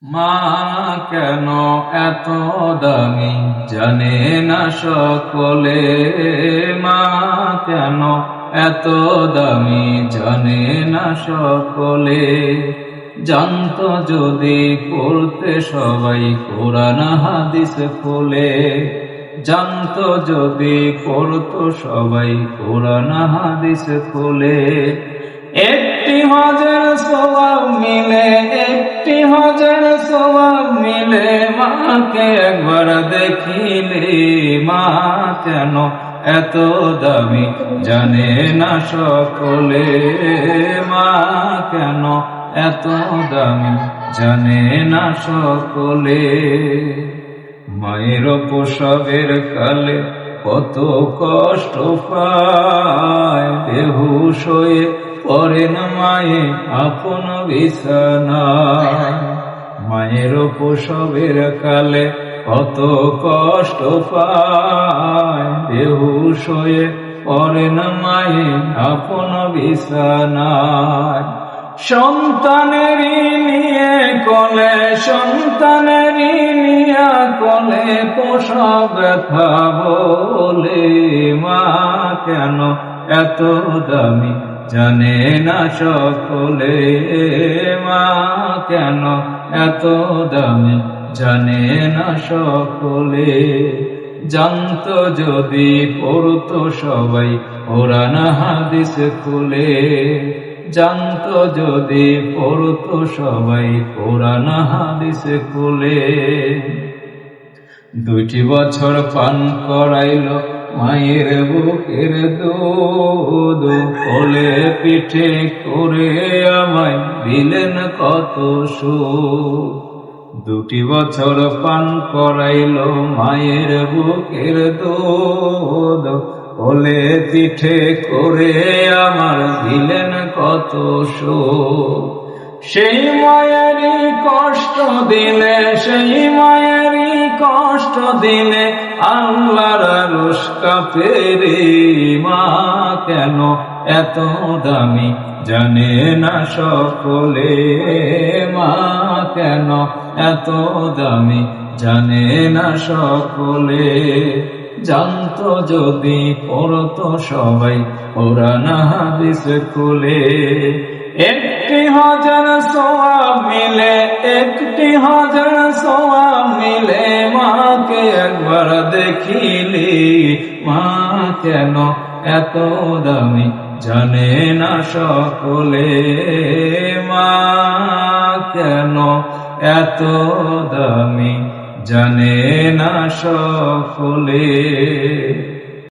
মা কেন এত দামি জানে না সকলে, মা কেন এত দামি জানে না সকলে। জানতো যদি পড়তে সবাই কোরআন হাদিস খুলে, জানতো যদি পড়তো সবাই কোরআন হাদিস খুলে। একটি হজের সওয়াব মিলে, একটি হজের সওয়াব মিলে, মাকে একবার দেখিলে। মা কেন এত দামি জানে না সকলে, মা কেন এত দামি জানে না সকলে। মায়ের প্রসবের কালে কত কষ্ট পায়, বেহুশ হয়ে পড়েন মায়ে আপন বিছানায়। মায়ের প্রসবের কালে কত কষ্ট পায়, বেহুশ হয়ে পড়েন মায়ে আপন বিছানায়। সন্তানেরই নিয়ে কোলে, সন্তানেরই নিয়ে কোলে প্রসব ব্যথা বলে। মা কেন এত দামি জানে না সকলে, মা কেন এত দামি জানে না সকলে। জানতো যদি পড়তো সবাই কোরআন হাদিস খুলে, জানতো যদি পড়তো সবাই কোরআন হাদিস খুলে। 2 বছর পান করাইলো মায়ের বুকের দুধ, কোলে পিঠে করে আমায় দিলেন কত সুখ। 2 বছর পান করাইলো মায়ের বুকের দুধ, কোলে পিঠে করে আমার দিলেন কত সুখ। সেই মায়েরই কষ্ট দিলে, সেই মায়েরই কষ্ট দিলে আল্লাহর আরশ কাঁপে রে। মা কেন এত দামি জানে না সকলে, মা কেন এত দামি জানে না সকলে। জানতো যদি পড়তো সবাই কোরআন হাদিস খুলে। একটি হজের সওয়াব মিলে, একটি হজের সওয়াব মিলে, মাকে একবার দেখিলে। মা কেন এত দামি জানে না সকলে, মা কেন এত দামি জানে না সকলে।